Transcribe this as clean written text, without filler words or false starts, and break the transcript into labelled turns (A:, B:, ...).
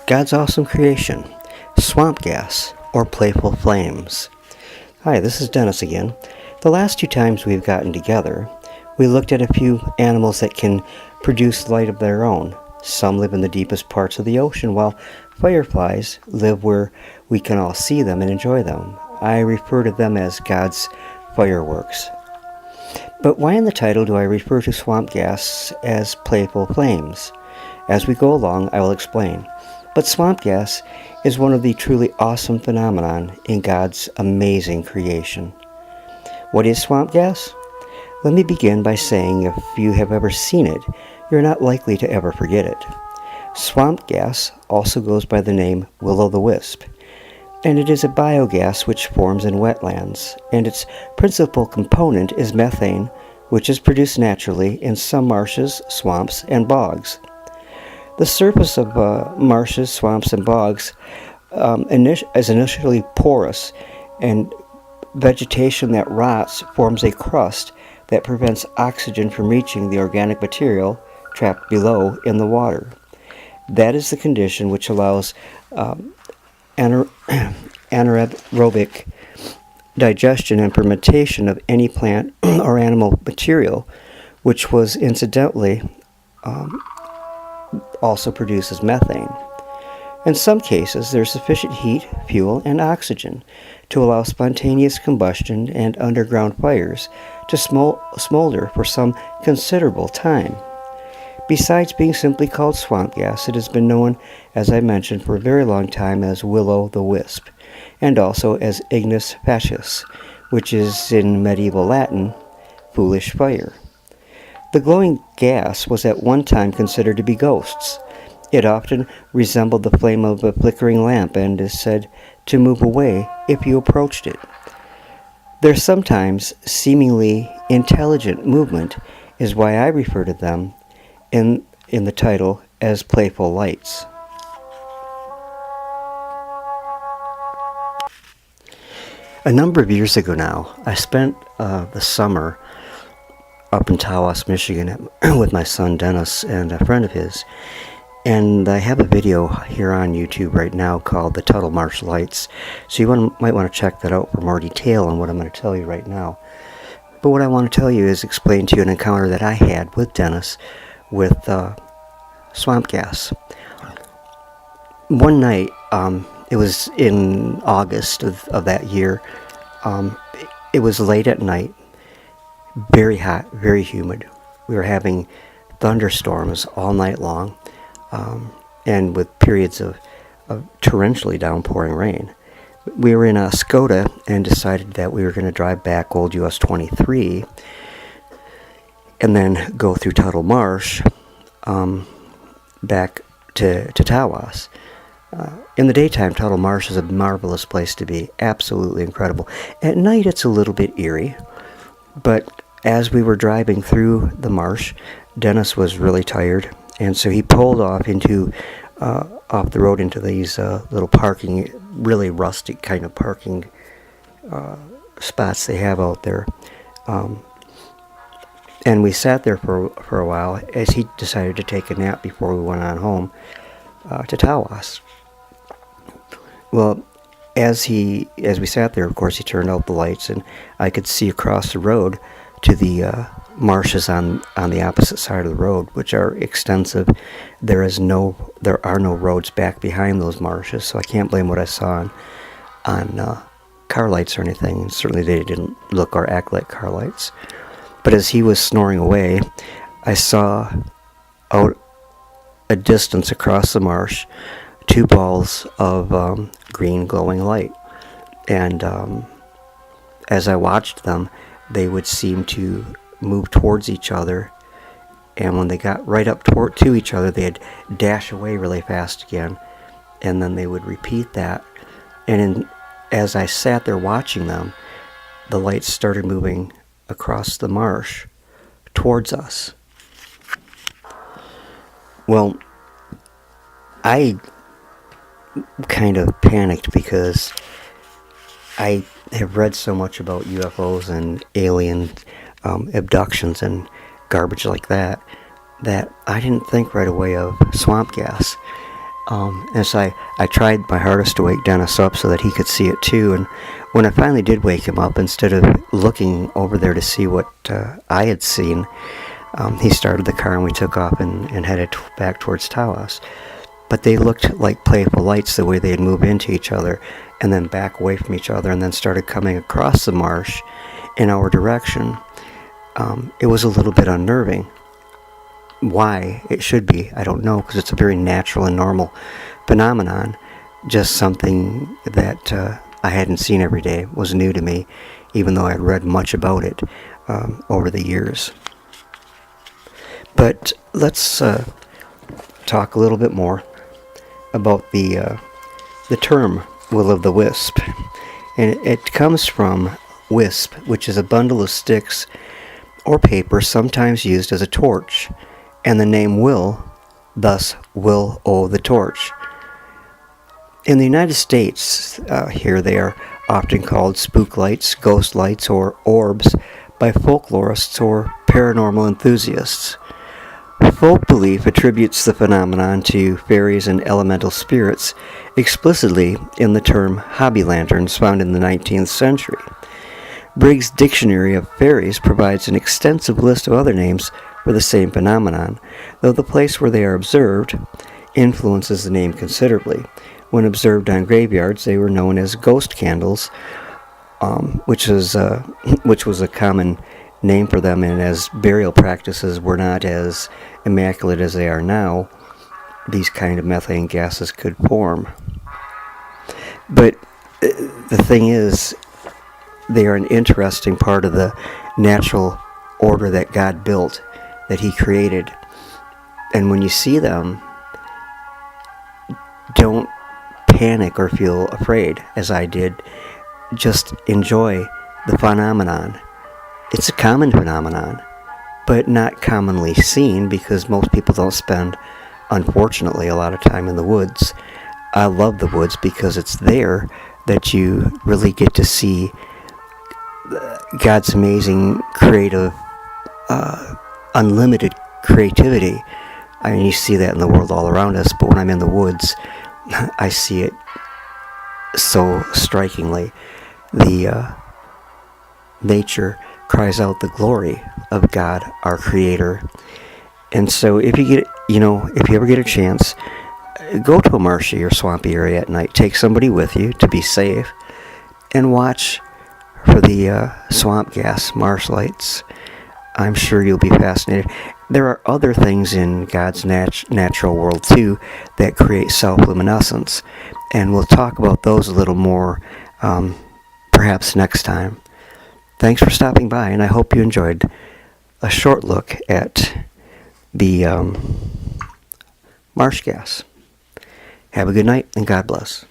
A: God's awesome creation, swamp gas, or playful flames. Hi, this is Dennis again. The last two times we've gotten together, we looked at a few animals that can produce light of their own. Some live in the deepest parts of the ocean, while fireflies live where we can all see them and enjoy them. I refer to them as God's fireworks. But why in the title do I refer to swamp gas as playful flames? As we go along, I will explain. But swamp gas is one of the truly awesome phenomenon in God's amazing creation. What is swamp gas? Let me begin by saying if you have ever seen it, you're not likely to ever forget it. Swamp gas also goes by the name will-o'-the-wisp, and it is a biogas which forms in wetlands, and its principal component is methane, which is produced naturally in some marshes, swamps, and bogs. The surface of marshes, swamps, and bogs is initially porous, and vegetation that rots forms a crust that prevents oxygen from reaching the organic material trapped below in the water. That is the condition which allows anaerobic digestion and fermentation of any plant or animal material, which was incidentally also produces methane. In some cases, there is sufficient heat, fuel, and oxygen to allow spontaneous combustion and underground fires to smolder for some considerable time. Besides being simply called swamp gas, it has been known, as I mentioned, for a very long time as will-o'-the-wisp, and also as ignis fatuus, which is in medieval Latin, foolish fire. The glowing gas was at one time considered to be ghosts. It often resembled the flame of a flickering lamp and is said to move away if you approached it. Their sometimes seemingly intelligent movement is why I refer to them in the title as playful lights. A number of years ago now, I spent the summer up in Tawas, Michigan with my son Dennis and a friend of his. And I have a video here on YouTube right now called the Tuttle Marsh Lights. So you might want to check that out for more detail on what I'm going to tell you right now. But what I want to tell you is explain to you an encounter that I had with Dennis with swamp gas. One night, it was in August of that year, it was late at night, very hot, very humid. We were having thunderstorms all night long, and with periods of torrentially downpouring rain. We were in Oscoda and decided that we were going to drive back Old US 23 and then go through Tuttle Marsh back to Tawas. In the daytime, Tuttle Marsh is a marvelous place to be, absolutely incredible. At night, it's a little bit eerie, but as we were driving through the marsh, Dennis was really tired, and so he pulled off off the road into these little parking, really rustic kind of parking spots they have out there. And we sat there for a while as he decided to take a nap before we went on home to Tawas. Well, as we sat there, of course, he turned out the lights, and I could see across the road to the marshes on the opposite side of the road, which are extensive. There are no roads back behind those marshes, so I can't blame what I saw on car lights or anything. Certainly they didn't look or act like car lights. But as he was snoring away, I saw out a distance across the marsh 2 balls of green glowing light. And as I watched them, they would seem to move towards each other, and when they got right up to each other, they'd dash away really fast again, and then they would repeat that. And as I sat there watching them, the lights started moving across the marsh towards us. Well, I kind of panicked because I have read so much about UFOs and alien abductions and garbage like that I didn't think right away of swamp gas. And so I tried my hardest to wake Dennis up so that he could see it too. And when I finally did wake him up, instead of looking over there to see what I had seen, he started the car and we took off and headed back towards Tawas. But they looked like playful lights the way they'd move into each other and then back away from each other and then started coming across the marsh in our direction. It was a little bit unnerving. Why it should be, I don't know, because it's a very natural and normal phenomenon. Just something that I hadn't seen every day, was new to me, even though I had read much about it over the years. But let's talk a little bit more about the term will-o'-the-wisp. And it comes from wisp, which is a bundle of sticks or paper sometimes used as a torch, and the name will, thus will-o'-the-torch. In the United States, here they are often called spook lights, ghost lights, or orbs by folklorists or paranormal enthusiasts. Folk belief attributes the phenomenon to fairies and elemental spirits explicitly in the term hobby lanterns found in the 19th century. Briggs' Dictionary of Fairies provides an extensive list of other names for the same phenomenon, though the place where they are observed influences the name considerably. When observed on graveyards, they were known as ghost candles, which was a common name for them, and as burial practices were not as immaculate as they are now, these kind of methane gases could form. But the thing is, they are an interesting part of the natural order that God built, that He created. And when you see them, don't panic or feel afraid, as I did. Just enjoy the phenomenon. It's a common phenomenon, but not commonly seen because most people don't spend, unfortunately, a lot of time in the woods. I love the woods because it's there that you really get to see God's amazing creative, unlimited creativity. I mean, you see that in the world all around us, but when I'm in the woods, I see it so strikingly. The nature cries out the glory of God, our Creator. And so if you ever get a chance, go to a marshy or swampy area at night. Take somebody with you to be safe, and watch for the swamp gas marsh lights. I'm sure you'll be fascinated. There are other things in God's natural world too that create self-luminescence, and we'll talk about those a little more perhaps next time. Thanks for stopping by, and I hope you enjoyed a short look at the marsh gas. Have a good night, and God bless.